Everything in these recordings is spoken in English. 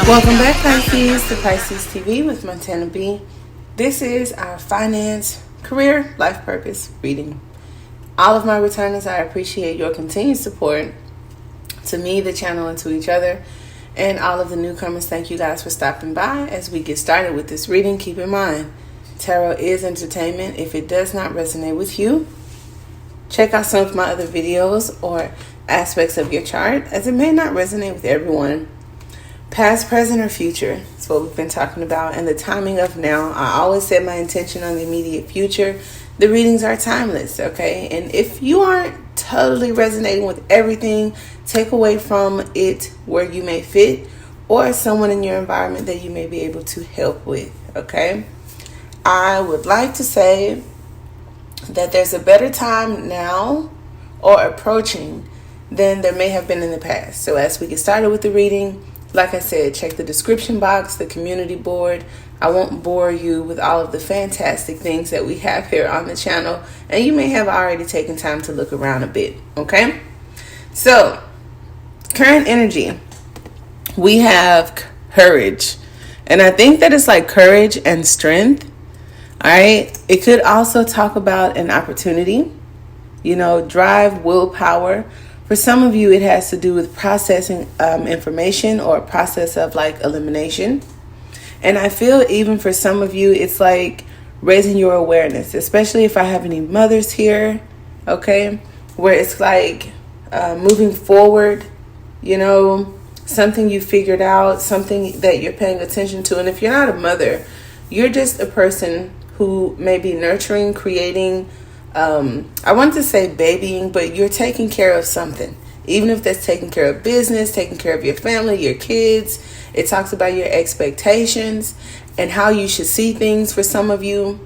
Welcome back, Pisces, to Pisces TV with Montana B. This is our finance, career, life purpose reading. All of my returners, I appreciate your continued support to me, the channel, and to each other. And all of the newcomers, thank you guys for stopping by. As we get started with this reading, keep in mind, tarot is entertainment. If it does not resonate with you, check out some of my other videos or aspects of your chart, as it may not resonate with everyone. Past, present, or future is what we've been talking about, and the timing of now. I always set my intention on the immediate future. The readings are timeless, okay? And if you aren't totally resonating with everything, take away from it where you may fit, or someone in your environment that you may be able to help with, okay? I would like to say that there's a better time now or approaching than there may have been in the past. So as we get started with the reading, like I said, check the description box, the community board. I won't bore you with all of the fantastic things that we have here on the channel, and you may have already taken time to look around a bit, okay? So, current energy, we have courage, and I think that it's like courage and strength, all right? It could also talk about an opportunity, drive, willpower. For some of you, it has to do with processing information or a process of like elimination. And I feel even for some of you, it's like raising your awareness, especially if I have any mothers here, okay, where it's like moving forward, something you figured out, something that you're paying attention to. And if you're not a mother, you're just a person who may be nurturing, creating, I want to say babying, but you're taking care of something. Even if that's taking care of business, taking care of your family, your kids. It talks about your expectations and how you should see things for some of you,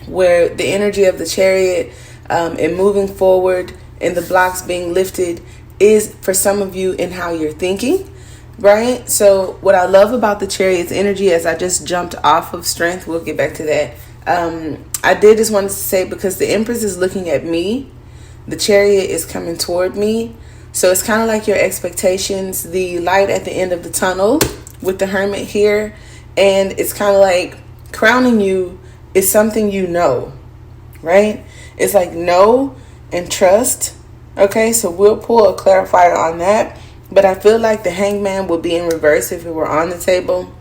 where the energy of the Chariot and moving forward and the blocks being lifted is for some of you in how you're thinking, right? So what I love about the Chariot's energy, as I just jumped off of strength, we'll get back to that. I did just want to say, because the Empress is looking at me, the Chariot is coming toward me. So it's kind of like your expectations, the light at the end of the tunnel with the Hermit here. And it's kind of like crowning you is something you know, right? It's like know and trust. Okay, so we'll pull a clarifier on that. But I feel like the Hangman would be in reverse if it were on the table,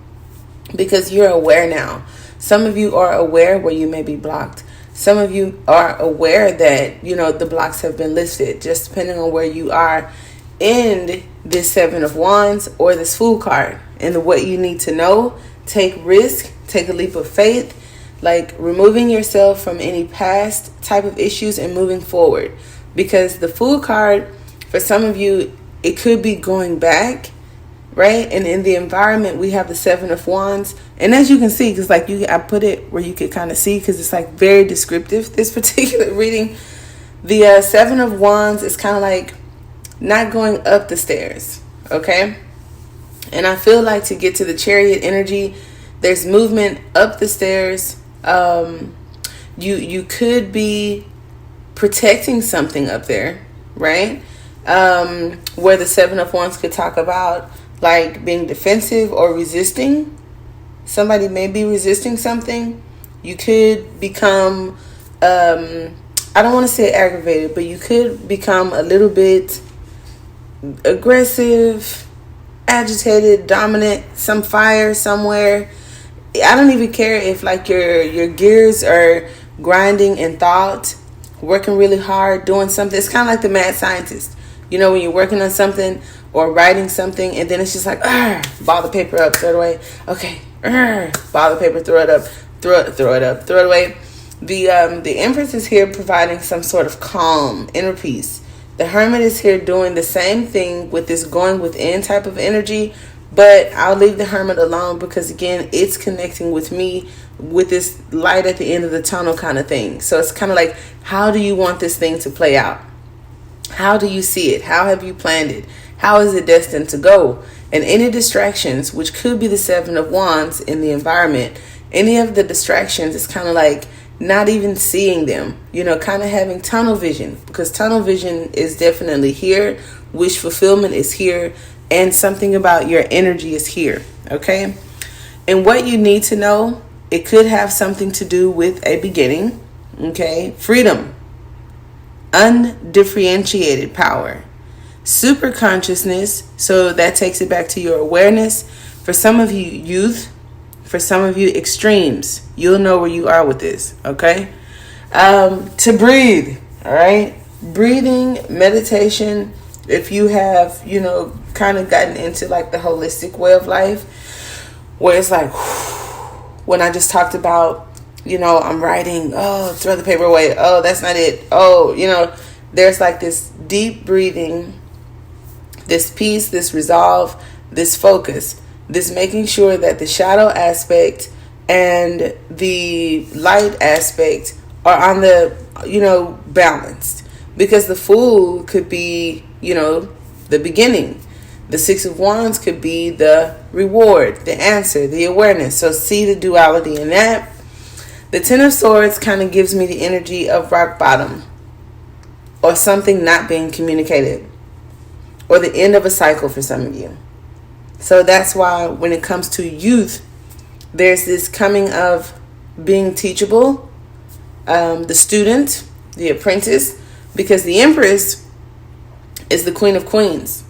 because you're aware now. Some of you are aware where you may be blocked. Some of you are aware that, the blocks have been lifted, just depending on where you are in this Seven of Wands or this Fool card. And what you need to know, take risk, take a leap of faith, like removing yourself from any past type of issues and moving forward. Because the Fool card, for some of you, it could be going back, right? And in the environment, we have the Seven of Wands. And as you can see, because I put it where you could kind of see, because it's like very descriptive, this particular reading. The Seven of Wands is kind of like not going up the stairs, okay? And I feel like to get to the Chariot energy, there's movement up the stairs. You could be protecting something up there, right? Where the Seven of Wands could talk about like being defensive or resisting. Somebody may be resisting something. You could become, I don't want to say aggravated, but you could become a little bit aggressive, agitated, dominant, some fire somewhere. I don't even care if like your gears are grinding in thought, working really hard, doing something. It's kind of like the mad scientist. When you're working on something or writing something, and then it's just like, ball the paper up, throw it away. Okay, ball the paper, throw it up, throw it up, throw it away. The Empress is here providing some sort of calm, inner peace. The Hermit is here doing the same thing with this going within type of energy, but I'll leave the Hermit alone because, again, it's connecting with me with this light at the end of the tunnel kind of thing. So it's kind of like, how do you want this thing to play out? How do you see it? How have you planned it? How is it destined to go? And any distractions, which could be the Seven of Wands in the environment, any of the distractions, it's kind of like not even seeing them, kind of having tunnel vision, because tunnel vision is definitely here wish fulfillment is here, and something about your energy is here, okay? And what you need to know, it could have something to do with a beginning, okay? Freedom, undifferentiated power, super consciousness, so that takes it back to your awareness. For some of you, youth. For some of you, extremes. You'll know where you are with this, okay? To breathe, all right? Breathing, meditation. If you have, kind of gotten into like the holistic way of life, where it's like, when I just talked about, I'm writing, throw the paper away. Oh, that's not it. Oh, there's like this deep breathing, this peace, this resolve, this focus, this making sure that the shadow aspect and the light aspect are on the, balanced. Because the Fool could be, the beginning. The Six of Wands could be the reward, the answer, the awareness. So see the duality in that. The Ten of Swords kind of gives me the energy of rock bottom, or something not being communicated, or the end of a cycle for some of you. So that's why when it comes to youth, there's this coming of being teachable, the student, the apprentice, because the Empress is the Queen of Queens.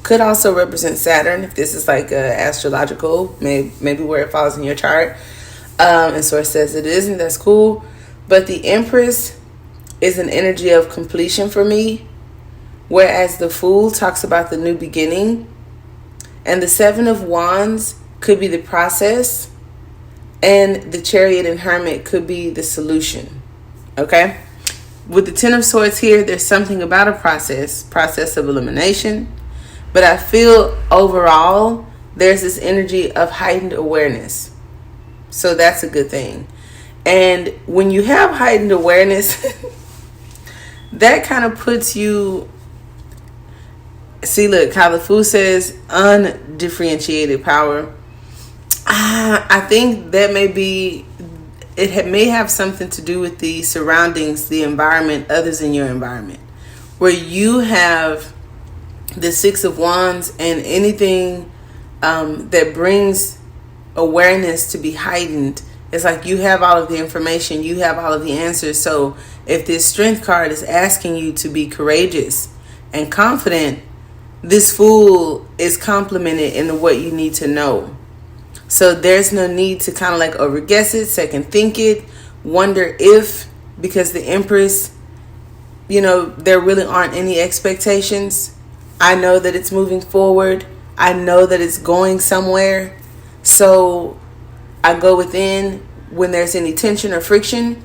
Could also represent Saturn, if this is like astrological, maybe where it falls in your chart. And so it says it isn't, that's cool. But the Empress is an energy of completion for me, whereas the Fool talks about the new beginning. And the Seven of Wands could be the process, and the Chariot and Hermit could be the solution. Okay? With the Ten of Swords here, there's something about a process of elimination. But I feel overall, there's this energy of heightened awareness. So that's a good thing. And when you have heightened awareness, that kind of puts you... See, look, how the Fool says undifferentiated power. I think that may be... may have something to do with the surroundings, the environment, others in your environment. Where you have the Six of Wands and anything that brings awareness to be heightened. It's like you have all of the information, you have all of the answers. So if this Strength card is asking you to be courageous and confident, this Fool is complemented in what you need to know. So there's no need to kind of like overguess it, second think it, wonder if, because the Empress, there really aren't any expectations. I know that it's moving forward. I know that it's going somewhere. So I go within when there's any tension or friction.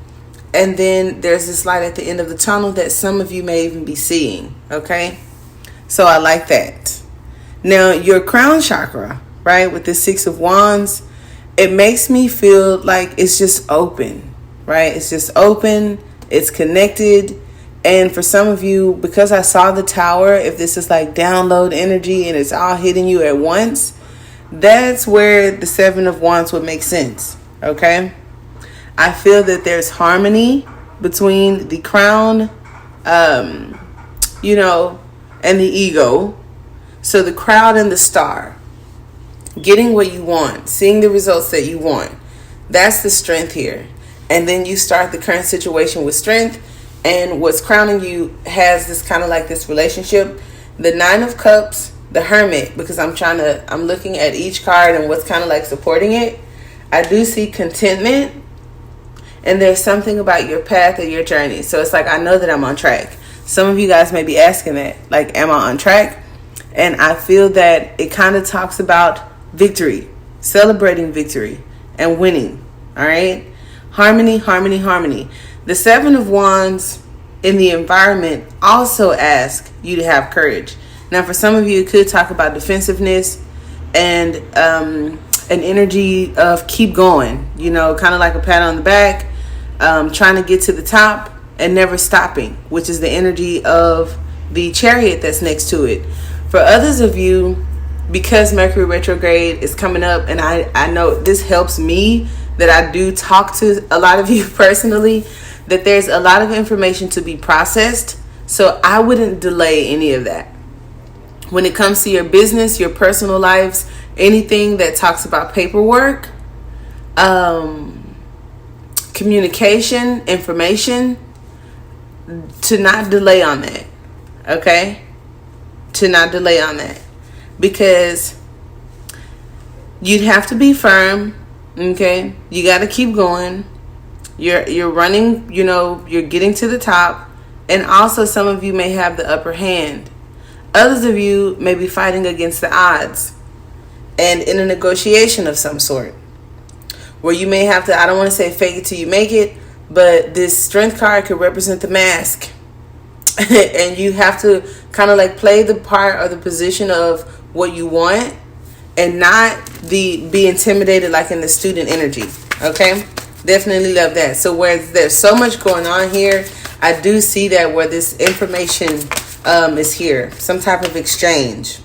And then there's this light at the end of the tunnel that some of you may even be seeing. Okay? So I like that. Now, your crown chakra, right, with the Six of Wands, it makes me feel like it's just open, right? It's just open. It's connected. And for some of you, because I saw the Tower, if this is like download energy and it's all hitting you at once, that's where the Seven of Wands would make sense, okay? I feel that there's harmony between the crown, and the ego. So the crowd and the star, getting what you want, seeing the results that you want, that's the Strength here. And then you start the current situation with Strength. And what's crowning you has this kind of like this relationship. The Nine of Cups, the Hermit, because I'm looking at each card and what's kind of like supporting it. I do see contentment. And there's something about your path or your journey. So it's like, I know that I'm on track. Some of you guys may be asking that, like, am I on track? And I feel that it kind of talks about victory, celebrating victory and winning. All right. Harmony, harmony, harmony. The Seven of Wands in the environment also ask you to have courage. Now, for some of you, it could talk about defensiveness and an energy of keep going, kind of like a pat on the back, trying to get to the top and never stopping, which is the energy of the Chariot that's next to it. For others of you, because Mercury retrograde is coming up, and I know this helps me, that I do talk to a lot of you personally, that there's a lot of information to be processed. So I wouldn't delay any of that. When it comes to your business, your personal lives, anything that talks about paperwork, communication, information, to not delay on that. Okay? To not delay on that. Because you'd have to be firm. Okay? You got to keep going. You're running, you're getting to the top. And also some of you may have the upper hand. Others of you may be fighting against the odds and in a negotiation of some sort, where you may have to, I don't want to say fake it till you make it, but this strength card could represent the mask. And you have to kind of like play the part or the position of what you want and not be intimidated like in the student energy. Okay? Definitely love that. So where there's so much going on here, I do see that where this information is here. Some type of exchange.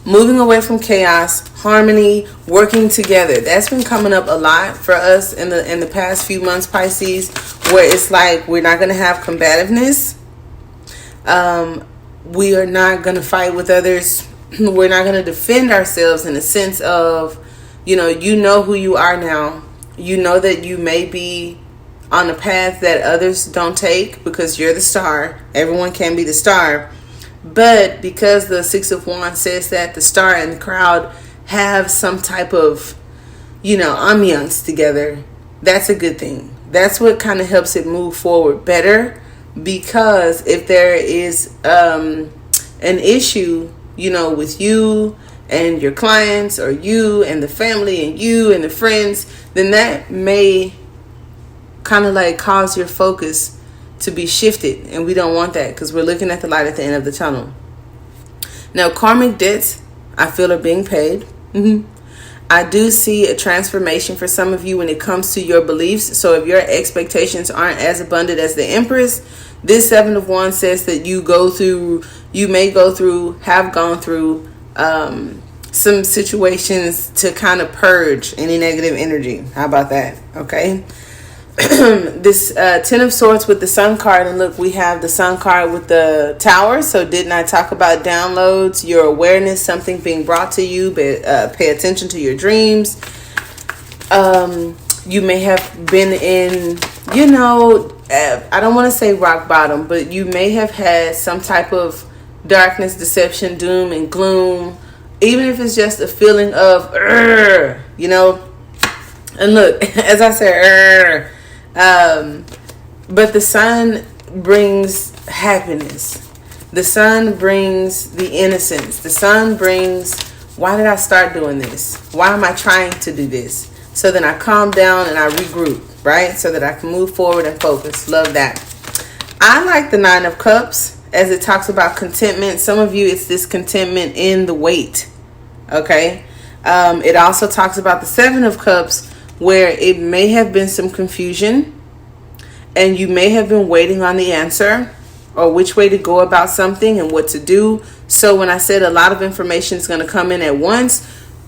Moving away from chaos, harmony, working together. That's been coming up a lot for us in the past few months, Pisces, where it's like we're not going to have combativeness. We are not going to fight with others. We're not going to defend ourselves in a sense of, you know who you are now. You know that you may be on a path that others don't take because you're the star. Everyone can be the star. But because the Six of Wands says that the star and the crowd have some type of, ambiance together, that's a good thing. That's what kind of helps it move forward better. Because if there is an issue, with you and your clients, or you and the family and you and the friends, then that may kind of like cause your focus to be shifted, and we don't want that because we're looking at the light at the end of the tunnel. Now, karmic debts, I feel, are being paid. I do see a transformation for some of you when it comes to your beliefs. So if your expectations aren't as abundant as the Empress, this Seven of Wands says that you may go through, have gone through some situations to kind of purge any negative energy. How about that? Okay. This Ten of Swords with the Sun card, and look, we have the Sun card with the Tower. So didn't I talk about downloads, your awareness, something being brought to you, but pay attention to your dreams. You may have been in, I don't want to say rock bottom, but you may have had some type of darkness, deception, doom and gloom, even if it's just a feeling of and look, as I said, but the sun brings happiness. The sun brings the innocence. The sun brings, why did I start doing this? Why am I trying to do this? So then I calm down and I regroup, right? So that I can move forward and focus. Love that. I like the Nine of Cups as it talks about contentment. Some of you, it's this contentment in the wait. Okay. It also talks about the Seven of Cups, where it may have been some confusion and you may have been waiting on the answer or which way to go about something and what to do. So when I said a lot of information is going to come in at once,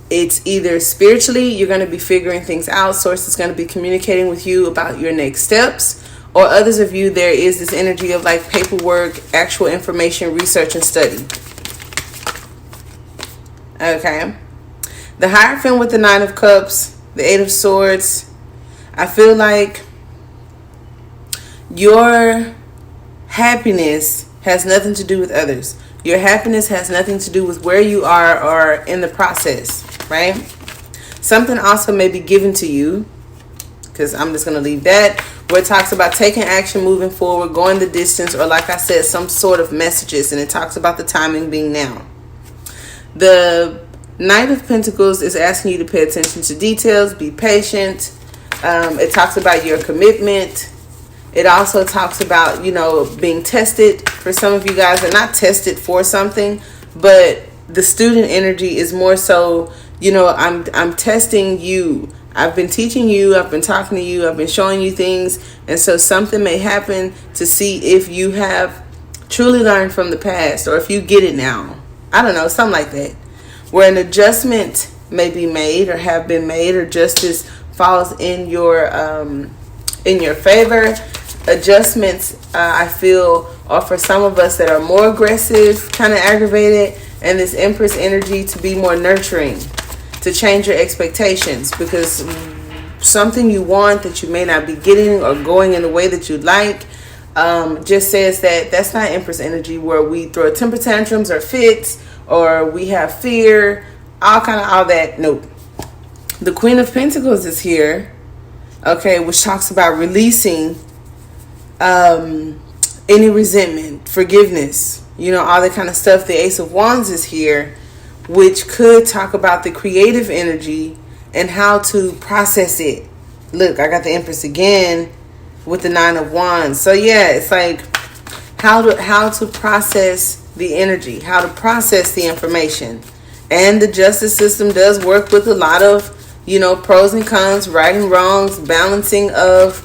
it's either spiritually you're going to be figuring things out, source is going to be communicating with you about your next steps, or others of you, there is this energy of like paperwork, actual information, research and study. Okay. The Hierophant with the Nine of Cups, the Eight of Swords, I feel like your happiness has nothing to do with others. Your happiness has nothing to do with where you are or in the process, right? Something also may be given to you, because I'm just going to leave that, where it talks about taking action, moving forward, going the distance, or like I said, some sort of messages, and it talks about the timing being now. The Knight of Pentacles is asking you to pay attention to details, be patient. It talks about your commitment. It also talks about, being tested. For some of you guys are not tested for something, but the student energy is more so, I'm testing you. I've been teaching you. I've been talking to you. I've been showing you things. And so something may happen to see if you have truly learned from the past or if you get it now. I don't know, something like that. Where an adjustment may be made or have been made, or justice falls in your favor. adjustments, I feel, are for some of us that are more aggressive, kind of aggravated, and this Empress energy to be more nurturing, to change your expectations, because something you want that you may not be getting or going in the way that you'd like, just says that that's not Empress energy, where we throw temper tantrums or fits, or we have fear, all that. Nope. The Queen of Pentacles is here, okay, which talks about releasing any resentment, forgiveness, all that kind of stuff. The Ace of Wands is here, which could talk about the creative energy and how to process it. Look, I got the Empress again with the Nine of Wands. So yeah, it's like how to process the energy, how to process the information. And the justice system does work with a lot of, pros and cons, right and wrongs, balancing of,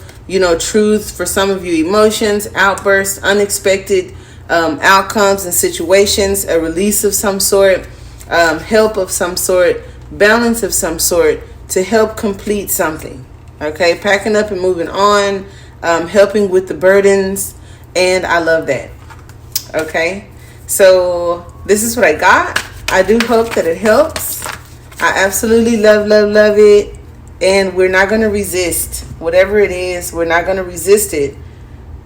truth for some of you, emotions, outbursts, unexpected outcomes and situations, a release of some sort, help of some sort, balance of some sort to help complete something. Okay, packing up and moving on, helping with the burdens, and I love that. Okay, so this is what I got. I do hope that it helps. I absolutely love it. And we're not going to resist whatever it is. We're not going to resist it.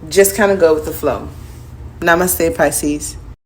Just kind of go with the flow. Namaste, Pisces.